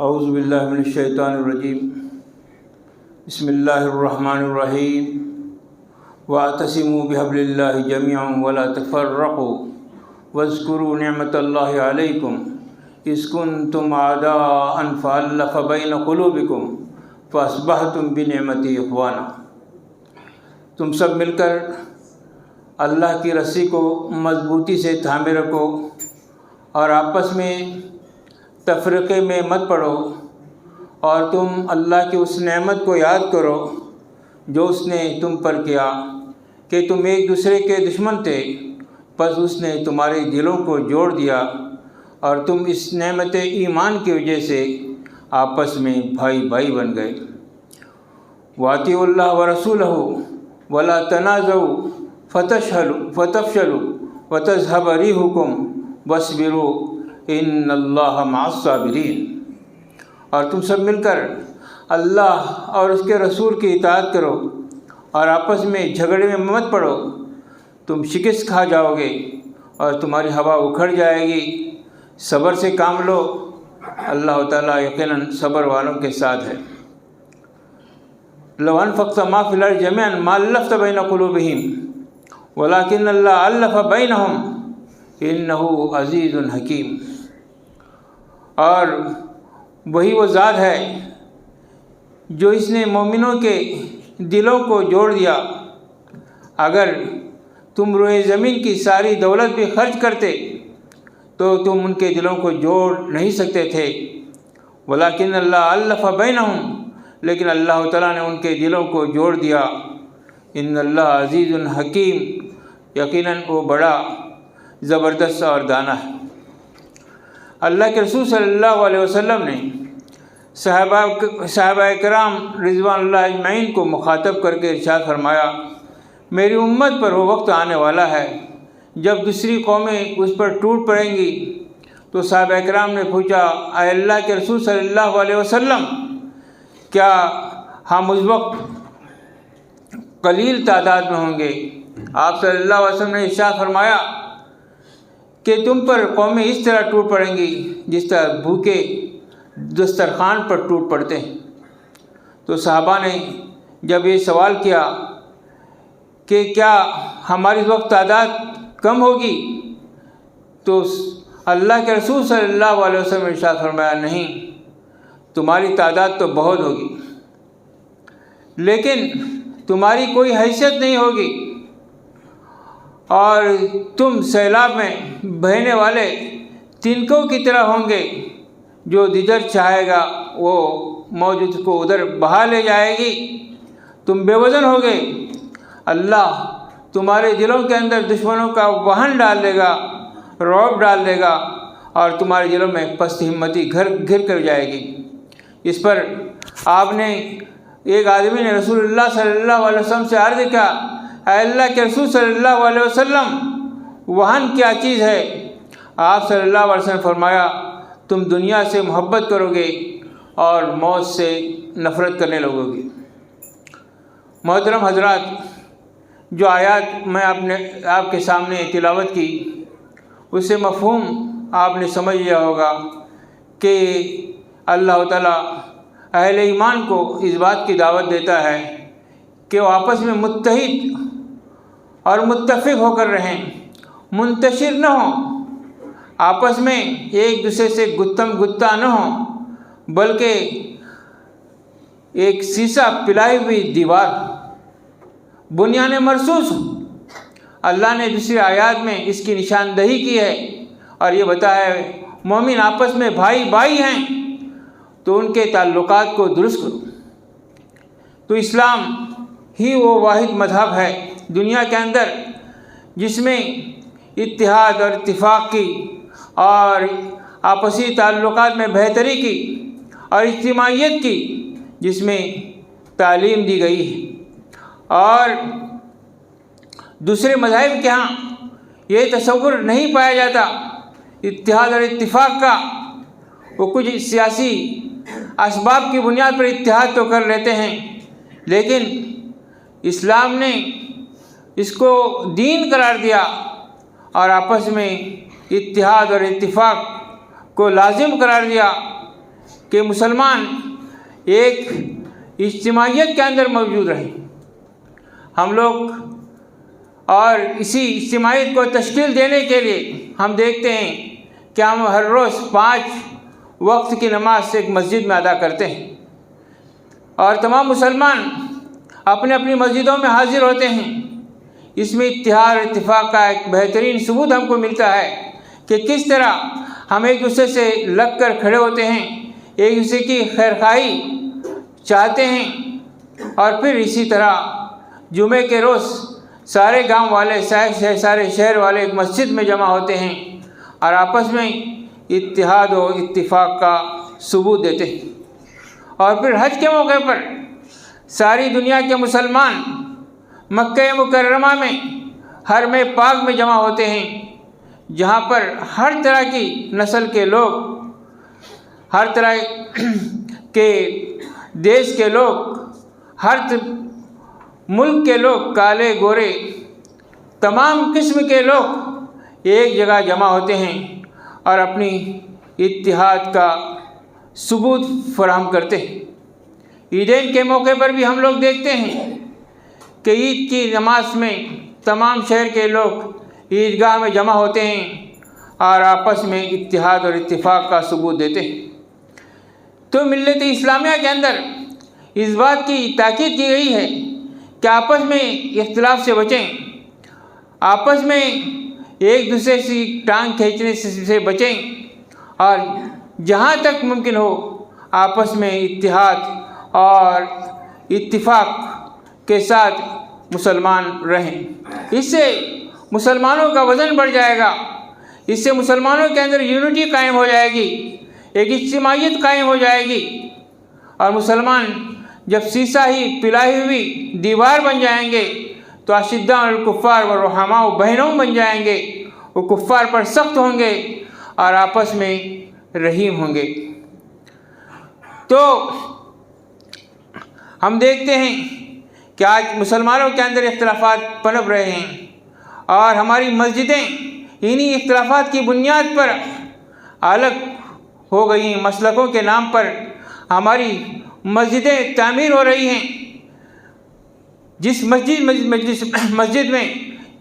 اعوذ باللہ من الشیطان الرجیم بسم اللہ الرحمن الرحیم واعتصموا بحبل اللہ جميعا ولا تفرقوا واذکروا نعمت اللہ علیکم اذ کنتم اعداء فألف بین قلوبکم فاصبحتم بنعمتی اخوانا۔ تم سب مل کر اللہ کی رسی کو مضبوطی سے تھامے رکھو اور آپس میں تفرقے میں مت پڑو، اور تم اللہ کی اس نعمت کو یاد کرو جو اس نے تم پر کیا کہ تم ایک دوسرے کے دشمن تھے، پس اس نے تمہارے دلوں کو جوڑ دیا اور تم اس نعمت ایمان کی وجہ سے آپس میں بھائی بھائی بن گئے۔ وَأَطِیعُوا اللَّهَ وَرَسُولَهُ وَلَا تَنَازَعُوا فَتَفْشَلُوا وَتَذْهَبَ رِيحُكُمْ وَاصْبِرُوا إِنَّ اللَّهَ مَعَ الصَّابِرِينَ۔ اور تم سب مل کر اللہ اور اس کے رسول کی اطاعت کرو اور آپس میں جھگڑے میں مت پڑو، تم شکست کھا جاؤ گے اور تمہاری ہوا اکھڑ جائے گی۔ صبر سے کام لو، اللہ تعالیٰ یقیناً صبر والوں کے ساتھ ہے۔ لو انفقت ما فی الارض جميعا ما الفت بین قلوبہم ولکن اللہ الف بینہم انہ عزیز حکیم۔ اور وہی وہ ذات ہے جو اس نے مومنوں کے دلوں کو جوڑ دیا۔ اگر تم روئے زمین کی ساری دولت بھی خرچ کرتے تو تم ان کے دلوں کو جوڑ نہیں سکتے تھے، ولیکن اللہ الف بینہم، لیکن اللہ تعالیٰ نے ان کے دلوں کو جوڑ دیا۔ ان اللہ عزیز حکیم، یقیناً وہ بڑا زبردست اور دانا ہے۔ اللہ کے رسول صلی اللہ علیہ وسلم نے صحابہ کرام رضوان اللہ اجمعین کو مخاطب کر کے ارشاد فرمایا، میری امت پر وہ وقت آنے والا ہے جب دوسری قومیں اس پر ٹوٹ پڑیں گی۔ تو صحابہ کرام نے پوچھا، اے اللہ کے رسول صلی اللہ علیہ وسلم، کیا ہم اس وقت قلیل تعداد میں ہوں گے؟ آپ صلی اللہ علیہ وسلم نے ارشاد فرمایا کہ تم پر قومیں اس طرح ٹوٹ پڑیں گی جس طرح بھوکے دسترخوان پر ٹوٹ پڑتے ہیں۔ تو صحابہ نے جب یہ سوال کیا کہ کیا ہماری اس وقت تعداد کم ہوگی، تو اللہ کے رسول صلی اللہ علیہ وسلم نے ارشاد فرمایا، نہیں، تمہاری تعداد تو بہت ہوگی، لیکن تمہاری کوئی حیثیت نہیں ہوگی، اور تم سیلاب میں بہنے والے تنکوں کی طرح ہوں گے، جو جدھر چاہے گا وہ موجود کو ادھر بہا لے جائے گی۔ تم بے وزن ہوگے، اللہ تمہارے دلوں کے اندر دشمنوں کا وہن ڈال دے گا، رعب ڈال دے گا، اور تمہارے دلوں میں پست ہمتی گھر کر جائے گی۔ اس پر آپ نے، ایک آدمی نے رسول اللہ صلی اللہ علیہ وسلم سے عرض کیا، اے اللہ کے رسول صلی اللہ علیہ وسلم، وہن کیا چیز ہے؟ آپ صلی اللہ علیہ وسلم نے فرمایا، تم دنیا سے محبت کرو گے اور موت سے نفرت کرنے لگو گے۔ محترم حضرات، جو آیات میں آپ کے سامنے تلاوت کی، اس سے مفہوم آپ نے سمجھ لیا ہوگا کہ اللہ تعالیٰ اہل ایمان کو اس بات کی دعوت دیتا ہے کہ وہ آپس میں متحد اور متفق ہو کر رہیں، منتشر نہ ہوں، آپس میں ایک دوسرے سے گتم گتا نہ ہوں، بلکہ ایک سیسا پلائی ہوئی دیوار، بنیان مرصوص ہو۔ اللہ نے دوسری آیات میں اس کی نشاندہی کی ہے اور یہ بتایا ہے مومن آپس میں بھائی بھائی ہیں تو ان کے تعلقات کو درست کرو۔ تو اسلام ہی وہ واحد مذہب ہے دنیا کے اندر جس میں اتحاد اور اتفاق کی اور آپسی تعلقات میں بہتری کی اور اجتماعیت کی، جس میں تعلیم دی گئی ہے۔ اور دوسرے مذاہب کے ہاں یہ تصور نہیں پایا جاتا اتحاد اور اتفاق کا۔ وہ کچھ سیاسی اسباب کی بنیاد پر اتحاد تو کر لیتے ہیں، لیکن اسلام نے اس کو دین قرار دیا اور آپس میں اتحاد اور اتفاق کو لازم قرار دیا کہ مسلمان ایک اجتماعیت کے اندر موجود رہیں. ہم لوگ اور اسی اجتماعیت کو تشکیل دینے کے لیے ہم دیکھتے ہیں کہ ہم ہر روز 5 وقت کی نماز ایک مسجد میں ادا کرتے ہیں، اور تمام مسلمان اپنے اپنی مسجدوں میں حاضر ہوتے ہیں. اس میں اتحاد اور اتفاق کا ایک بہترین ثبوت ہم کو ملتا ہے کہ کس طرح ہم ایک دوسرے سے لگ کر کھڑے ہوتے ہیں، ایک دوسرے کی خیرخواہی چاہتے ہیں، اور پھر اسی طرح جمعے کے روز سارے گاؤں والے سارے شہر والے ایک مسجد میں جمع ہوتے ہیں اور آپس میں اتحاد و اتفاق کا ثبوت دیتے ہیں. اور پھر حج کے موقع پر ساری دنیا کے مسلمان مکہ مکرمہ میں حرم پاک میں جمع ہوتے ہیں، جہاں پر ہر طرح کی نسل کے لوگ، ہر طرح کے دیش کے لوگ، ہر ملک کے لوگ، کالے گورے، تمام قسم کے لوگ ایک جگہ جمع ہوتے ہیں اور اپنی اتحاد کا ثبوت فراہم کرتے ہیں. عیدین کے موقع پر بھی ہم لوگ دیکھتے ہیں کہ عید کی نماز میں تمام شہر کے لوگ عیدگاہ میں جمع ہوتے ہیں اور آپس میں اتحاد اور اتفاق کا ثبوت دیتے ہیں. تو ملت اسلامیہ کے اندر اس بات کی تاکید کی گئی ہے کہ آپس میں اختلاف سے بچیں، آپس میں ایک دوسرے سے ٹانگ کھینچنے سے بچیں، اور جہاں تک ممکن ہو آپس میں اتحاد اور اتفاق کے ساتھ مسلمان رہیں. اس سے مسلمانوں کا وزن بڑھ جائے گا، اس سے مسلمانوں کے اندر یونٹی قائم ہو جائے گی، ایک اجتماعیت قائم ہو جائے گی، اور مسلمان جب سیسا ہی پلائی ہوئی دیوار بن جائیں گے تو اشداء الکفار و رحماء بہنوں بن جائیں گے. وہ کفار پر سخت ہوں گے اور آپس میں رحیم ہوں گے. تو ہم دیکھتے ہیں کہ آج مسلمانوں کے اندر اختلافات پنپ رہے ہیں، اور ہماری مسجدیں انہی اختلافات کی بنیاد پر الگ ہو گئی ہیں. مسلکوں کے نام پر ہماری مسجدیں تعمیر ہو رہی ہیں. جس مسجد میں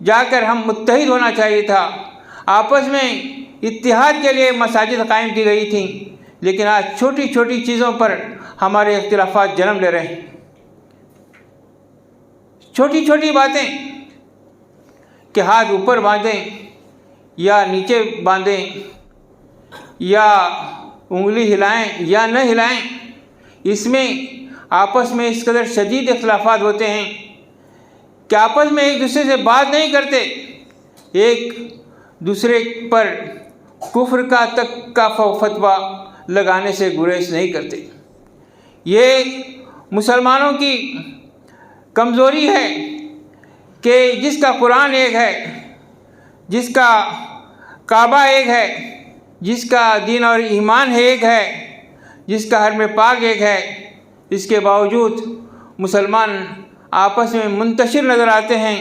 جا کر ہم متحد ہونا چاہیے تھا، آپس میں اتحاد کے لیے مساجد قائم کی گئی تھیں، لیکن آج چھوٹی چھوٹی چیزوں پر ہمارے اختلافات جنم لے رہے ہیں. چھوٹی چھوٹی باتیں کہ ہاتھ اوپر باندھیں یا نیچے باندھیں، یا انگلی ہلائیں یا نہ ہلائیں، اس میں آپس میں اس قدر شدید اختلافات ہوتے ہیں کہ آپس میں ایک دوسرے سے بات نہیں کرتے، ایک دوسرے پر کفر کا فتویٰ لگانے سے گریز نہیں کرتے. یہ مسلمانوں کی کمزوری ہے کہ جس کا قرآن ایک ہے، جس کا کعبہ ایک ہے، جس کا دین اور ایمان ایک ہے، جس کا حرم پاک ایک ہے، اس کے باوجود مسلمان آپس میں منتشر نظر آتے ہیں.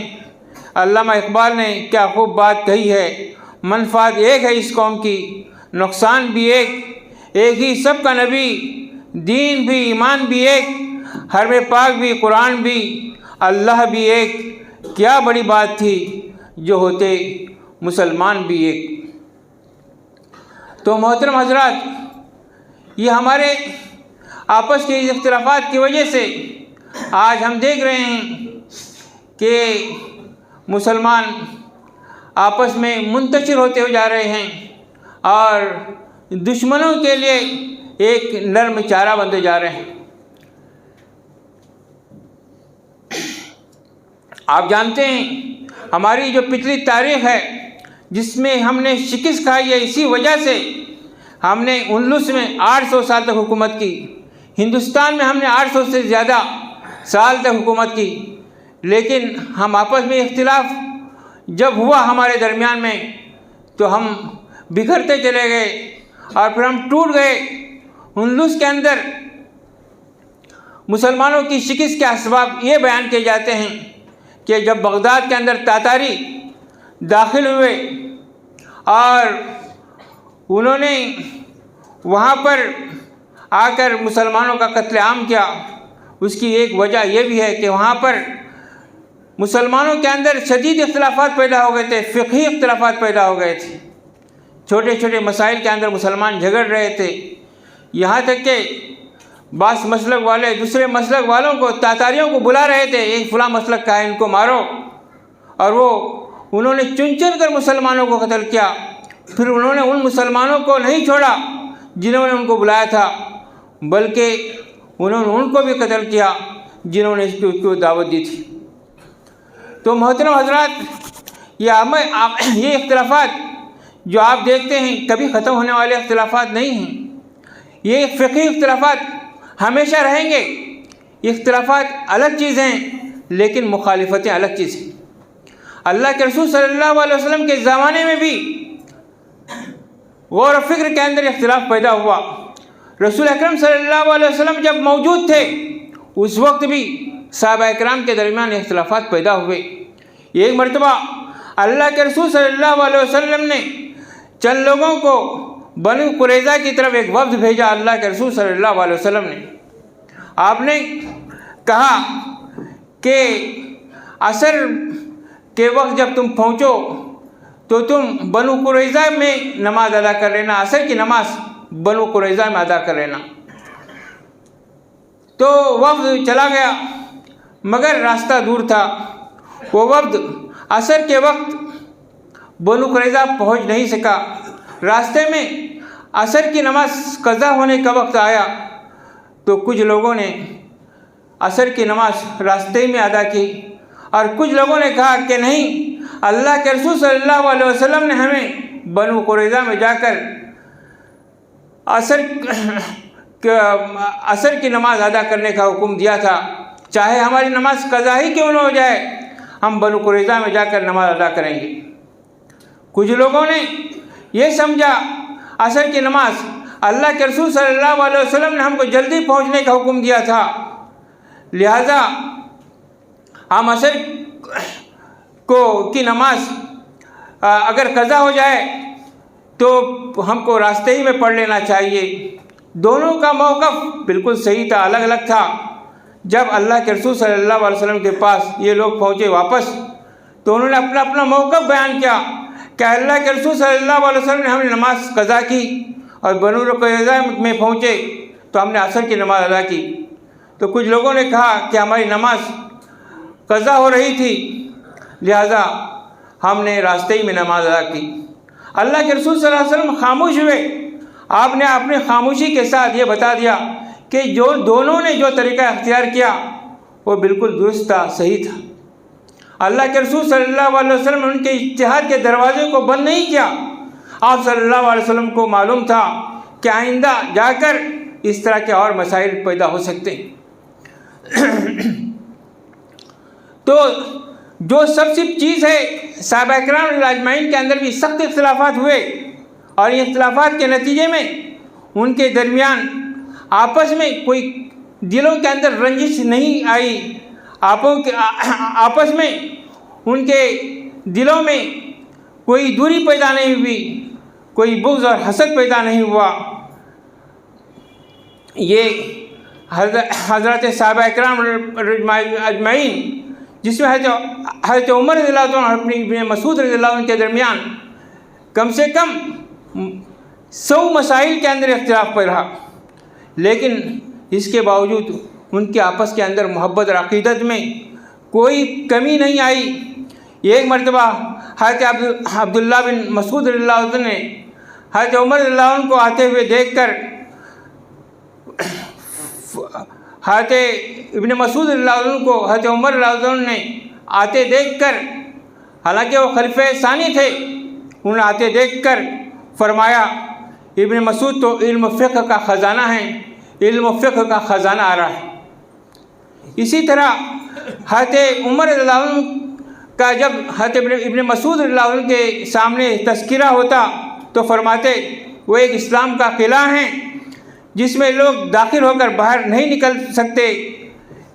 علامہ اقبال نے کیا خوب بات کہی ہے، منفعت ایک ہے اس قوم کی، نقصان بھی ایک ہی سب کا نبی، دین بھی ایمان بھی ایک، حرم پاک بھی قرآن بھی، اللہ بھی ایک. کیا بڑی بات تھی جو ہوتے مسلمان بھی ایک. تو محترم حضرات، یہ ہمارے آپس کے اختلافات کی وجہ سے آج ہم دیکھ رہے ہیں کہ مسلمان آپس میں منتشر ہوتے ہوئے جا رہے ہیں اور دشمنوں کے لیے ایک نرم چارہ بنتے جا رہے ہیں. آپ جانتے ہیں ہماری جو پچھلی تاریخ ہے جس میں ہم نے شکست کھائی ہے، اسی وجہ سے ہم نے اندلس میں 800 سال تک حکومت کی، ہندوستان میں ہم نے 800 سے زیادہ سال تک حکومت کی، لیکن ہم آپس میں اختلاف جب ہوا ہمارے درمیان میں تو ہم بکھرتے چلے گئے اور پھر ہم ٹوٹ گئے. اندلس کے اندر مسلمانوں کی شکست کے اسباب یہ بیان کیے جاتے ہیں کہ جب بغداد کے اندر تاتاری داخل ہوئے اور انہوں نے وہاں پر آ کر مسلمانوں کا قتل عام کیا، اس کی ایک وجہ یہ بھی ہے کہ وہاں پر مسلمانوں کے اندر شدید اختلافات پیدا ہو گئے تھے، فقہی اختلافات پیدا ہو گئے تھے، چھوٹے چھوٹے مسائل کے اندر مسلمان جھگڑ رہے تھے، یہاں تک کہ بعض مسلک والے دوسرے مسلک والوں کو، تاتاریوں کو بلا رہے تھے، یہ فلاں مسلک کا ہے، ان کو مارو، اور انہوں نے چن چن کر مسلمانوں کو قتل کیا۔ پھر انہوں نے ان مسلمانوں کو نہیں چھوڑا جنہوں نے ان کو بلایا تھا، بلکہ انہوں نے ان کو بھی قتل کیا جنہوں نے اس کو دعوت دی تھی۔ تو محترم حضرات، یہ اختلافات جو آپ دیکھتے ہیں کبھی ختم ہونے والے اختلافات نہیں ہیں، یہ فقہی اختلافات ہمیشہ رہیں گے۔ اختلافات الگ چیز ہیں لیکن مخالفتیں الگ چیز ہیں۔ اللہ کے رسول صلی اللہ علیہ وسلم کے زمانے میں بھی غور و فکر کے اندر اختلاف پیدا ہوا۔ رسول اکرم صلی اللہ علیہ وسلم جب موجود تھے اس وقت بھی صحابہ اکرام کے درمیان اختلافات پیدا ہوئے۔ ایک مرتبہ اللہ کے رسول صلی اللہ علیہ وسلم نے چند لوگوں کو بنو قریظہ کی طرف ایک وفد بھیجا۔ اللہ کے رسول صلی اللہ علیہ وسلم نے آپ نے کہا کہ عصر کے وقت جب تم پہنچو تو تم بنو قریظہ میں نماز ادا کر لینا، عصر کی نماز بنو قریظہ میں ادا کر لینا۔ تو وفد چلا گیا مگر راستہ دور تھا، وہ وفد عصر کے وقت بنو قریظہ پہنچ نہیں سکا۔ راستے میں عصر کی نماز قضا ہونے کا وقت آیا تو کچھ لوگوں نے عصر کی نماز راستے میں ادا کی، اور کچھ لوگوں نے کہا کہ نہیں، اللہ کے رسول صلی اللہ علیہ وسلم نے ہمیں بنو قریظہ میں جا کر عصر کی نماز ادا کرنے کا حکم دیا تھا، چاہے ہماری نماز قضا ہی کیوں نہ ہو جائے، ہم بنو قریظہ میں جا کر نماز ادا کریں گے۔ کچھ لوگوں نے یہ سمجھا عصر کی نماز اللہ کے رسول صلی اللہ علیہ وسلم نے ہم کو جلدی پہنچنے کا حکم دیا تھا، لہذا ہم عصر کی نماز اگر قضا ہو جائے تو ہم کو راستے ہی میں پڑھ لینا چاہیے۔ دونوں کا موقف بالکل صحیح تھا، الگ الگ تھا۔ جب اللہ کے رسول صلی اللہ علیہ وسلم کے پاس یہ لوگ پہنچے واپس تو انہوں نے اپنا اپنا موقف بیان کیا کہ اللہ کے رسول صلی اللہ علیہ وسلم نے ہمیں نماز قضا کی، اور بنو قریظہ میں پہنچے تو ہم نے عصر کی نماز ادا کی۔ تو کچھ لوگوں نے کہا کہ ہماری نماز قضا ہو رہی تھی لہذا ہم نے راستے ہی میں نماز ادا کی۔ اللہ کے رسول صلی اللہ علیہ وسلم خاموش ہوئے۔ آپ نے اپنی خاموشی کے ساتھ یہ بتا دیا کہ جو دونوں نے جو طریقہ اختیار کیا وہ بالکل درست تھا، صحیح تھا۔ اللہ کے رسول صلی اللہ علیہ وسلم نے ان کے اجتہاد کے دروازے کو بند نہیں کیا۔ آپ صلی اللہ علیہ وسلم کو معلوم تھا کہ آئندہ جا کر اس طرح کے اور مسائل پیدا ہو سکتے ہیں۔ تو جو سب سے چیز ہے، صحابہ اکرام اجمعین کے اندر بھی سخت اختلافات ہوئے، اور یہ اختلافات کے نتیجے میں ان کے درمیان آپس میں کوئی دلوں کے اندر رنجش نہیں آئی، آپس میں ان کے دلوں میں کوئی دوری پیدا نہیں ہوئی، کوئی بغض اور حسد پیدا نہیں ہوا۔ یہ حضرت صحابہ اکرام اجمعین، جس میں حضرت عمر رضی اللہ عنہ اور اپنی ابن مسعود رضی اللہ عنہ کے درمیان کم سے کم 100 مسائل کے اندر اختلاف پہ رہا، لیکن اس کے باوجود ان کے آپس کے اندر محبت اور عقیدت میں کوئی کمی نہیں آئی۔ ایک مرتبہ حضرت عبداللہ بن مسعود رضی اللہ عنہ نے حضرت عمر رضی اللہ عنہ کو آتے ہوئے دیکھ کر، حضرت ابن مسعود رضی اللہ عنہ کو حضرت عمر رضی اللہ عنہ نے آتے دیکھ کر، حالانکہ وہ خلیفہ ثانی تھے، انہوں نے آتے دیکھ کر فرمایا ابن مسعود تو علم فقہ کا خزانہ ہے، علم فقہ کا خزانہ آ رہا ہے۔ اسی طرح حضرت عمر رضی اللہ عنہ کا جب حضرت ابن مسعود رضی اللہ عنہ کے سامنے تذکرہ ہوتا تو فرماتے وہ ایک اسلام کا قلعہ ہیں جس میں لوگ داخل ہو کر باہر نہیں نکل سکتے،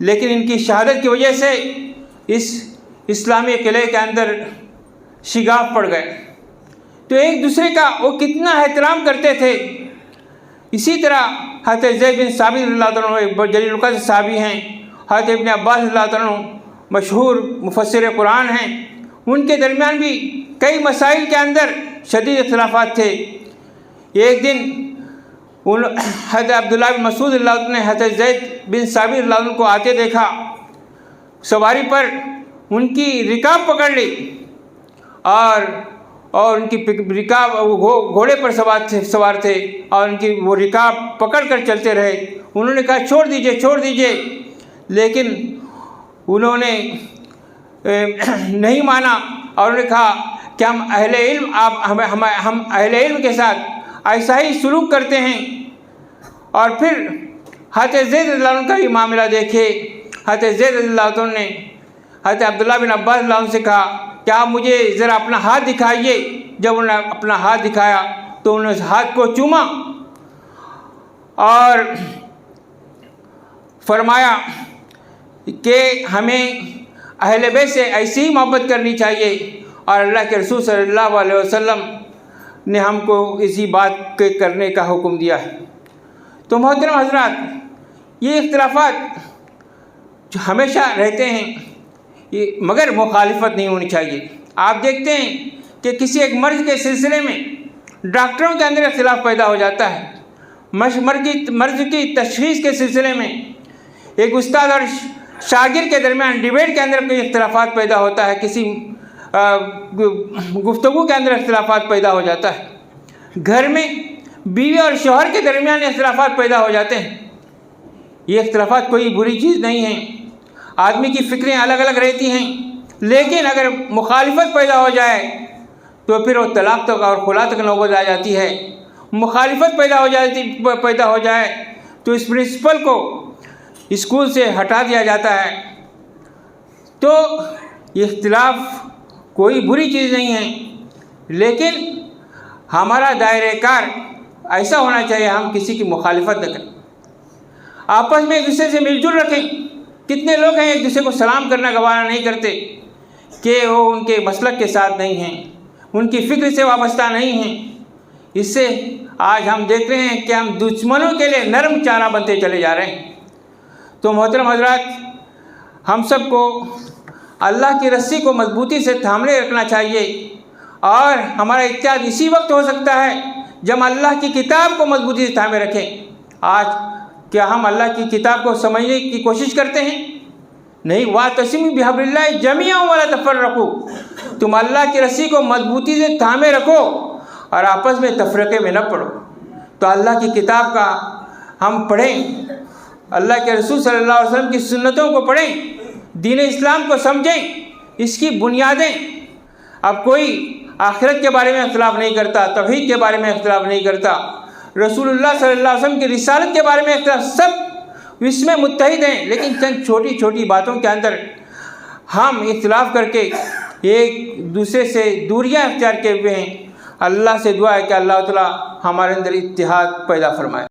لیکن ان کی شہادت کی وجہ سے اس اسلامی قلعے کے اندر شگاف پڑ گئے۔ تو ایک دوسرے کا وہ کتنا احترام کرتے تھے اسی طرح حضرت زید بن ثابت رضی اللہ عنہ ایک جلیل القدر صحابی ہیں، حضرت ابن عباس رضی اللہ عنہ مشہور مفسر قرآن ہیں، ان کے درمیان بھی کئی مسائل کے اندر شدید اختلافات تھے۔ ایک دن حضرت عبداللہ بن مسعود رضی اللہ عنہ نے حضرت زید بن ثابت رضی اللہ عنہ کو آتے دیکھا، سواری پر ان کی رکاب پکڑ لی اور ان کی رکاب گھوڑے پر سوار تھے اور ان کی وہ رکاب پکڑ کر چلتے رہے۔ انہوں نے کہا چھوڑ دیجئے، لیکن انہوں نے نہیں مانا اور انہوں نے کہا کہ ہم اہل علم کے ساتھ ایسا ہی سلوک کرتے ہیں۔ اور پھر حضرت زید رضی اللہ عنہ کا یہ معاملہ دیکھے، حضرت زید رضی اللہ عنہ نے حضرت عبداللہ بن عباس رضی اللہ عنہ سے کہا کہ آپ مجھے ذرا اپنا ہاتھ دکھائیے۔ جب انہوں نے اپنا ہاتھ دکھایا تو انہوں نے اس ہاتھ کو چوما اور فرمایا کہ ہمیں اہل بیت سے ایسی ہی محبت کرنی چاہیے، اور اللہ کے رسول صلی اللہ علیہ وسلم نے ہم کو اسی بات کے کرنے کا حکم دیا ہے۔ تو محترم حضرات، یہ اختلافات جو ہمیشہ رہتے ہیں، مگر مخالفت نہیں ہونی چاہیے۔ آپ دیکھتے ہیں کہ کسی ایک مرض کے سلسلے میں ڈاکٹروں کے اندر اختلاف پیدا ہو جاتا ہے، مرض کی تشخیص کے سلسلے میں ایک استاد اور شاگرد کے درمیان ڈیبیٹ کے اندر کوئی اختلافات پیدا ہوتا ہے، کسی گفتگو کے اندر اختلافات پیدا ہو جاتا ہے، گھر میں بیوی اور شوہر کے درمیان اختلافات پیدا ہو جاتے ہیں۔ یہ اختلافات کوئی بری چیز نہیں ہے، آدمی کی فکریں الگ الگ رہتی ہیں، لیکن اگر مخالفت پیدا ہو جائے تو پھر وہ طلاق تک اور خلا تک نوبت آ جاتی ہے۔ مخالفت پیدا ہو جائے تو اس پرنسپل کو اسکول سے ہٹا دیا جاتا ہے۔ تو یہ اختلاف کوئی بری چیز نہیں ہے، لیکن ہمارا دائرہ کار ایسا ہونا چاہیے ہم کسی کی مخالفت نہ کریں، آپس میں ایک دوسرے سے مل جل رکھیں۔ کتنے لوگ ہیں ایک دوسرے کو سلام کرنا گوارا نہیں کرتے کہ وہ ان کے مسلک کے ساتھ نہیں ہیں، ان کی فکر سے وابستہ نہیں ہیں۔ اس سے آج ہم دیکھ رہے ہیں کہ ہم دشمنوں کے لیے نرم چارہ بنتے چلے جا رہے ہیں۔ تو محترم حضرات، ہم سب کو اللہ کی رسی کو مضبوطی سے تھامے رکھنا چاہیے، اور ہمارا اتحاد اسی وقت ہو سکتا ہے جب اللہ کی کتاب کو مضبوطی سے تھامے رکھیں۔ آج کیا ہم اللہ کی کتاب کو سمجھنے کی کوشش کرتے ہیں؟ نہیں۔ وَاعْتَصِمُوا بِحَبْلِ اللَّهِ جَمِيعًا وَلَا تَفَرَّقُوا، تم اللہ کی رسی کو مضبوطی سے تھامے رکھو اور آپس میں تفرقے میں نہ پڑو۔ تو اللہ کی کتاب کا ہم پڑھیں، اللہ کے رسول صلی اللہ علیہ وسلم کی سنتوں کو پڑھیں، دین اسلام کو سمجھیں، اس کی بنیادیں۔ اب کوئی آخرت کے بارے میں اختلاف نہیں کرتا، توحید کے بارے میں اختلاف نہیں کرتا، رسول اللہ صلی اللہ علیہ وسلم کی رسالت کے بارے میں اختلاف، سب اس میں متحد ہیں، لیکن چند چھوٹی چھوٹی باتوں کے اندر ہم اختلاف کر کے ایک دوسرے سے دوریاں اختیار کیے ہوئے ہیں۔ اللہ سے دعا ہے کہ اللہ تعالیٰ ہمارے اندر اتحاد پیدا فرمائے۔